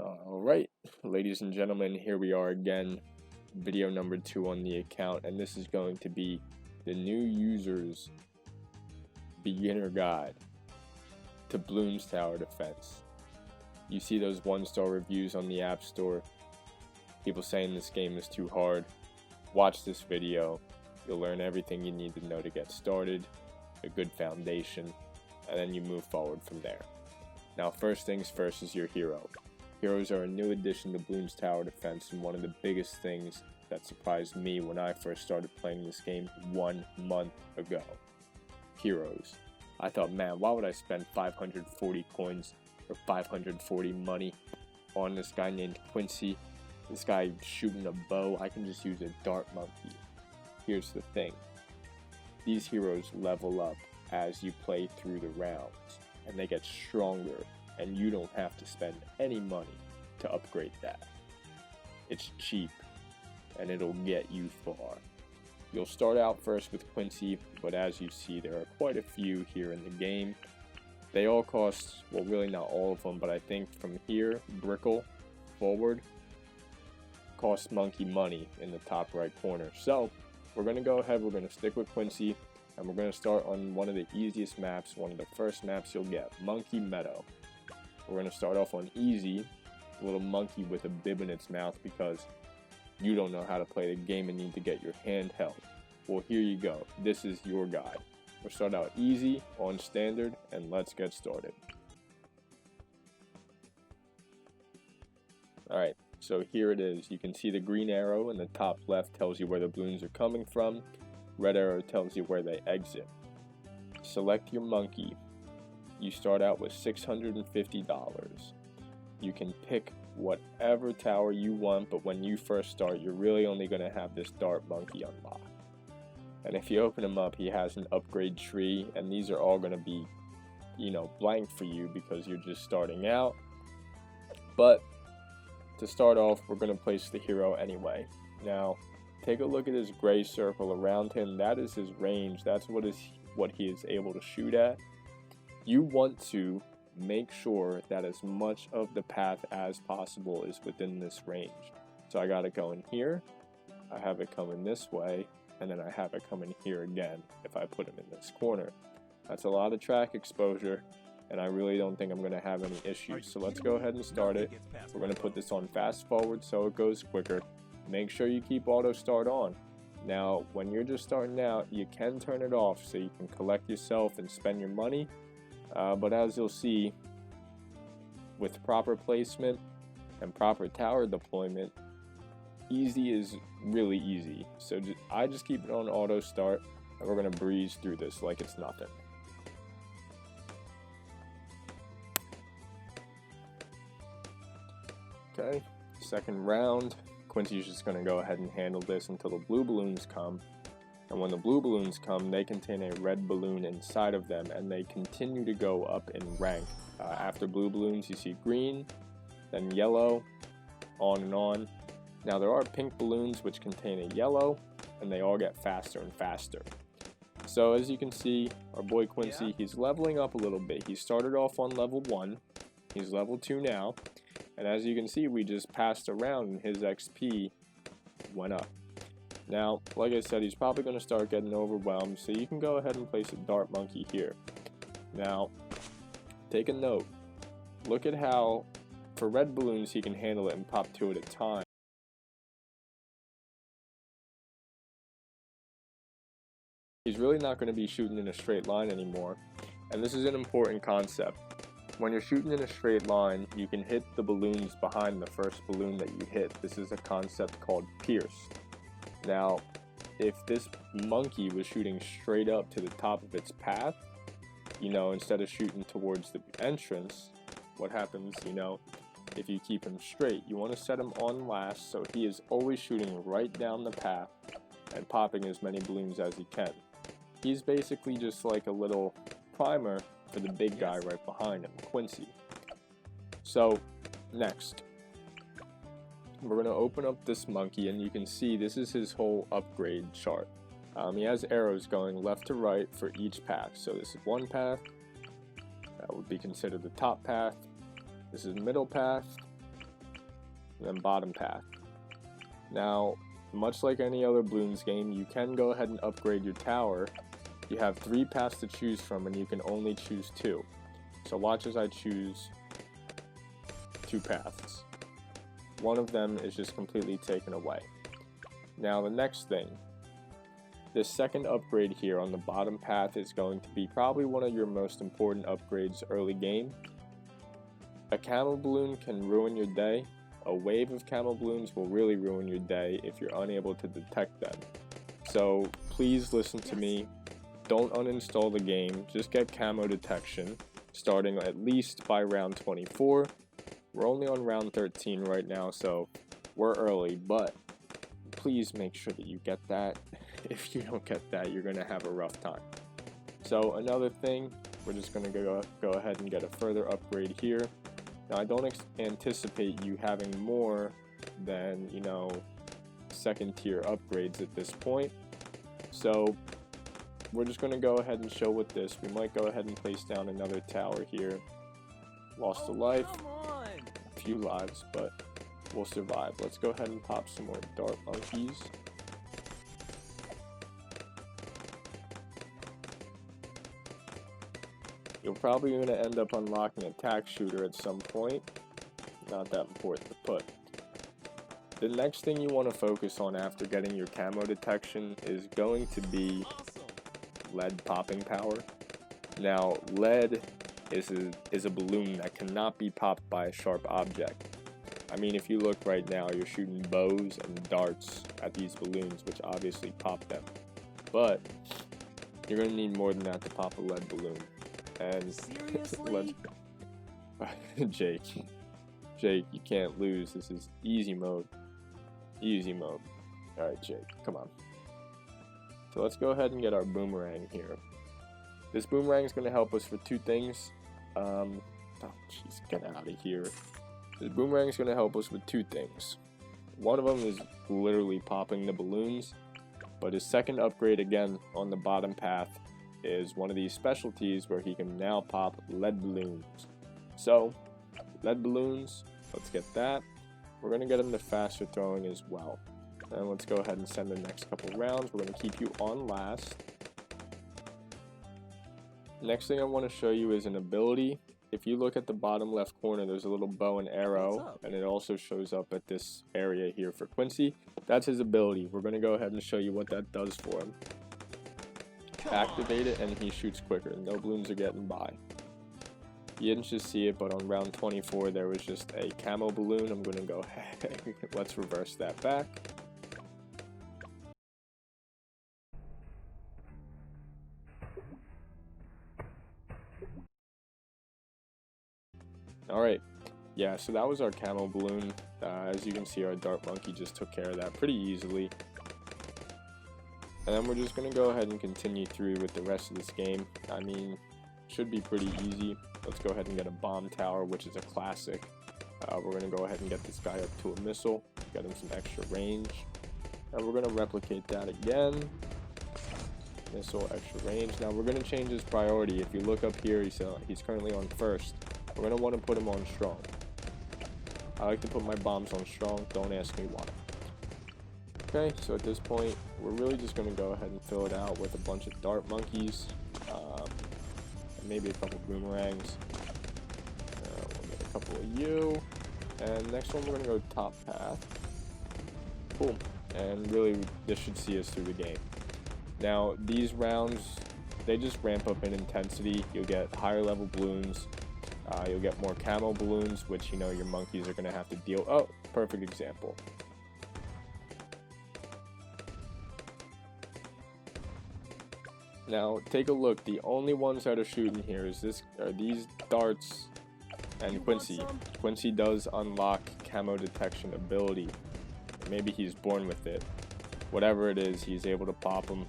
Alright, ladies and gentlemen, here we are again, video number 2 on the account, and this is going to be the new user's beginner guide to Bloons Tower Defense. You see those 1-star reviews on the App Store, people saying this game is too hard. Watch this video, you'll learn everything you need to know to get started, a good foundation, and then you move forward from there. Now, first things first is your hero. Heroes are a new addition to Bloons Tower Defense, and one of the biggest things that surprised me when I first started playing this game 1 month ago. Heroes. I thought, man, why would I spend 540 coins or 540 money on this guy named Quincy? This guy shooting a bow, I can just use a dart monkey. Here's the thing. These heroes level up as you play through the rounds, and they get stronger, and you don't have to spend any money to upgrade that. It's cheap, and it'll get you far. You'll start out first with Quincy, but as you see, there are quite a few here in the game. They all cost, well, really not all of them, but I think from here, Brickle forward, costs monkey money in the top right corner. So, we're going to go ahead, we're going to stick with Quincy, and we're going to start on one of the easiest maps, one of the first maps you'll get, Monkey Meadow. We're going to start off on easy, a little monkey with a bib in its mouth because you don't know how to play the game and need to get your hand held. Well, here you go. This is your guide. We'll start out easy on standard, and let's get started. Alright, so here it is. You can see the green arrow in the top left tells you where the balloons are coming from. Red arrow tells you where they exit. Select your monkey. You start out with $650. You can pick whatever tower you want, but when you first start, you're really only going to have this dart monkey unlocked. And if you open him up, he has an upgrade tree, and these are all going to be, blank for you because you're just starting out. But to start off, we're going to place the hero anyway. Now, take a look at his gray circle around him. That is his range. That's what he is able to shoot at. You want to make sure that as much of the path as possible is within this range. So I got it going here, I have it coming this way, and then I have it coming here again if I put him in this corner. That's a lot of track exposure, and I really don't think I'm going to have any issues. So let's go ahead and start it. We're going to put this on fast forward so it goes quicker. Make sure you keep auto start on. Now, when you're just starting out, you can turn it off so you can collect yourself and spend your money. But as you'll see, with proper placement and proper tower deployment, easy is really easy. So I just keep it on auto start, and we're going to breeze through this like it's nothing. Okay, second round. Quincy's just going to go ahead and handle this until the blue balloons come. And when the blue balloons come, they contain a red balloon inside of them, and they continue to go up in rank. After blue balloons, you see green, then yellow, on and on. Now, there are pink balloons which contain a yellow, and they all get faster and faster. So, as you can see, our boy Quincy, he's leveling up a little bit. He started off on level 1. He's level 2 now. And as you can see, we just passed around, and his XP went up. Now, like I said, he's probably going to start getting overwhelmed, so you can go ahead and place a dart monkey here. Now, take a note. Look at how, for red balloons, he can handle it and pop 2 at a time. He's really not going to be shooting in a straight line anymore, and this is an important concept. When you're shooting in a straight line, you can hit the balloons behind the first balloon that you hit. This is a concept called pierce. Now, if this monkey was shooting straight up to the top of its path, instead of shooting towards the entrance, what happens, if you keep him straight? You want to set him on last so he is always shooting right down the path and popping as many balloons as he can. He's basically just like a little primer for the big guy right behind him, Quincy. So, next. We're going to open up this monkey, and you can see this is his whole upgrade chart. He has arrows going left to right for each path. So this is one path, that would be considered the top path. This is middle path, and then bottom path. Now, much like any other bloons game, you can go ahead and upgrade your tower. You have 3 paths to choose from, and you can only choose 2. So watch as I choose 2 paths. One of them is just completely taken away. Now the next thing, this second upgrade here on the bottom path is going to be probably one of your most important upgrades early game. A camo balloon can ruin your day. A wave of camo balloons will really ruin your day if you're unable to detect them. So please listen to me. Don't uninstall the game. Just get camo detection starting at least by round 24. We're only on round 13 right now, so we're early, but please make sure that you get that. If you don't get that, you're going to have a rough time. So another thing, we're just going to go ahead and get a further upgrade here. Now I don't anticipate you having more than, you know, second tier upgrades at this point. So we're just going to go ahead and show with this. We might go ahead and place down another tower here. Lost a life, a few lives, but we'll survive. Let's go ahead and pop some more dart monkeys. You're probably going to end up unlocking a tack shooter at some point. Not that important to put. The next thing you want to focus on after getting your camo detection is going to be lead popping power. Now, lead is a balloon that cannot be popped by a sharp object. I mean, if you look right now, you're shooting bows and darts at these balloons, which obviously pop them. But you're going to need more than that to pop a lead balloon. And Seriously? Jake, you can't lose. This is easy mode. Easy mode. Alright, Jake, come on. So let's go ahead and get our boomerang here. This boomerang is going to help us for 2 things. Oh, jeez, get out of here. This boomerang is going to help us with 2 things. One of them is literally popping the balloons, but his second upgrade again on the bottom path is one of these specialties where he can now pop lead balloons. So, lead balloons, let's get that. We're going to get him to faster throwing as well. And let's go ahead and send the next couple rounds. We're going to keep you on last. Next thing I want to show you is an ability. If you look at the bottom left corner, there's a little bow and arrow, and it also shows up at this area here for Quincy. That's his ability. We're going to go ahead and show you what that does for him. Activate it and he shoots quicker. No balloons are getting by. You didn't just see it, but on round 24 there was just a camo balloon. I'm going to go ahead. Let's reverse that back. Alright, yeah, so that was our camo balloon. As you can see, our dart monkey just took care of that pretty easily. And then we're just going to go ahead and continue through with the rest of this game. I mean, should be pretty easy. Let's go ahead and get a bomb tower, which is a classic. We're going to go ahead and get this guy up to a missile, get him some extra range. And we're going to replicate that again. Missile, extra range. Now we're going to change his priority. If you look up here, he's currently on first. We're going to want to put him on strong. I like to put my bombs on strong. Don't ask me why. Okay, so at this point, we're really just going to go ahead and fill it out with a bunch of dart monkeys, and maybe a couple boomerangs. We'll get a couple of you, and next one we're going to go top path. Cool, and really this should see us through the game. Now these rounds, they just ramp up in intensity. You'll get higher level balloons, you'll get more camo balloons, which you know your monkeys are going to have to deal. Oh, perfect example. Now take a look. The only ones that are shooting here are these darts and Quincy. Quincy does unlock camo detection ability. Maybe he's born with it. Whatever it is, he's able to pop them.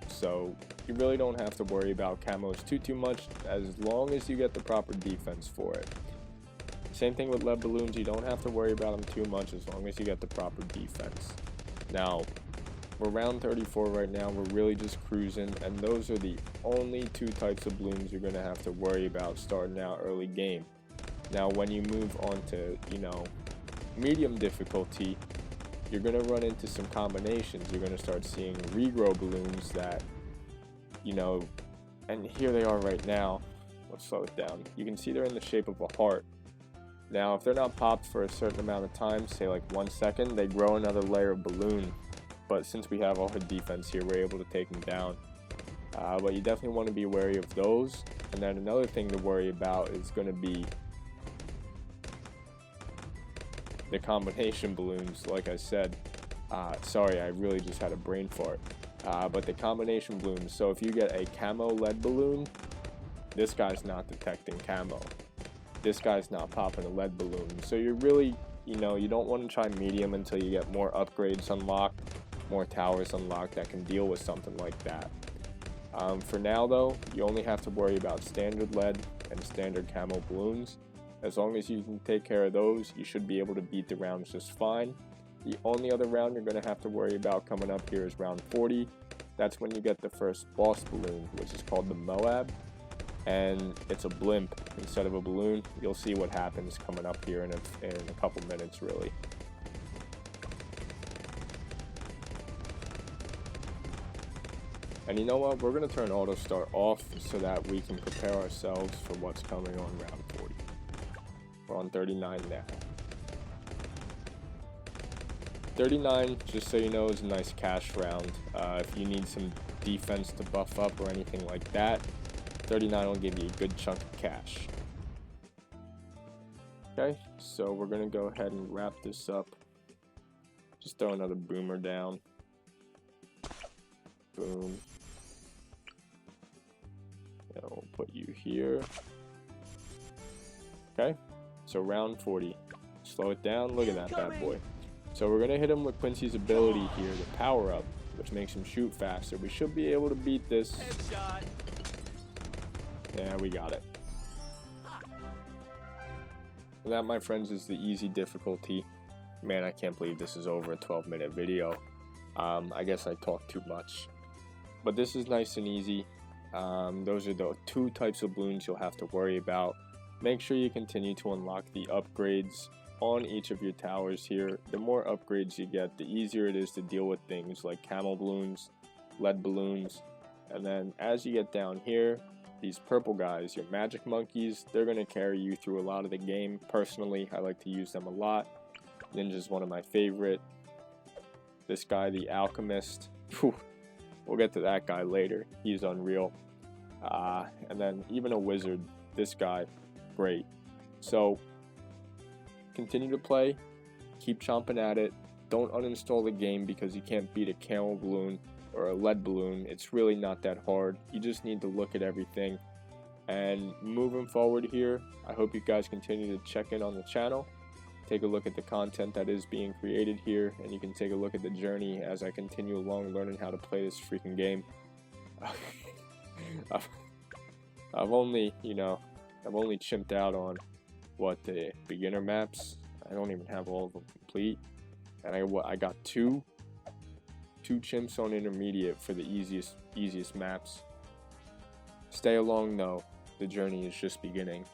So you really don't have to worry about camos too much as long as you get the proper defense for it. Same thing with lead balloons. You don't have to worry about them too much as long as you get the proper defense. Now, we're round 34 right now. We're really just cruising, and those are the only 2 types of balloons you're going to have to worry about starting out early game. Now when you move on to, you know, medium difficulty, you're going to run into some combinations. You're going to start seeing regrow balloons that, you know, and here they are right now. Let's slow it down. You can see they're in the shape of a heart. Now, if they're not popped for a certain amount of time, say like 1 second, they grow another layer of balloon. But since we have all her defense here, we're able to take them down. But you definitely want to be wary of those. And then another thing to worry about is going to be the combination balloons. Like I said, sorry, I really just had a brain fart. But the combination balloons, so if you get a camo lead balloon, this guy's not detecting camo. This guy's not popping a lead balloon. So you're really, you know, you don't want to try medium until you get more upgrades unlocked, more towers unlocked that can deal with something like that. For now though, you only have to worry about standard lead and standard camo balloons. As long as you can take care of those, you should be able to beat the rounds just fine. The only other round you're going to have to worry about coming up here is round 40. That's when you get the first boss balloon, which is called the Moab. And it's a blimp instead of a balloon. You'll see what happens coming up here in a couple minutes, really. And you know what? We're going to turn auto start off so that we can prepare ourselves for what's coming on round 40. We're on 39 now. 39, just so you know, is a nice cash round. If you need some defense to buff up or anything like that, 39 will give you a good chunk of cash. Okay, so we're going to go ahead and wrap this up. Just throw another boomer down. Boom. And we'll put you here. Okay, so round 40. Slow it down. Look at that bad boy. So we're going to hit him with Quincy's ability here, the power up, which makes him shoot faster. We should be able to beat this. Yeah, we got it. And that, my friends, is the easy difficulty. Man, I can't believe this is over a 12-minute video. I guess I talked too much. But this is nice and easy. Those are the two types of balloons you'll have to worry about. Make sure you continue to unlock the upgrades on each of your towers here. The more upgrades you get, the easier it is to deal with things like camo balloons, lead balloons. And then as you get down here, these purple guys, your magic monkeys, they're going to carry you through a lot of the game. Personally, I like to use them a lot. Ninja's one of my favorite. This guy, the alchemist, whew, we'll get to that guy later. He's unreal. And then even a wizard, this guy, great. So continue to play, keep chomping at it. Don't uninstall the game because you can't beat a camo balloon or a lead balloon. It's really not that hard. You just need to look at everything. And moving forward here, I hope you guys continue to check in on the channel, take a look at the content that is being created here, and you can take a look at the journey as I continue along learning how to play this freaking game. I've only chimped out on the beginner maps. I don't even have all of them complete, and I got two chimps on intermediate for the easiest maps. Stay along though, the journey is just beginning.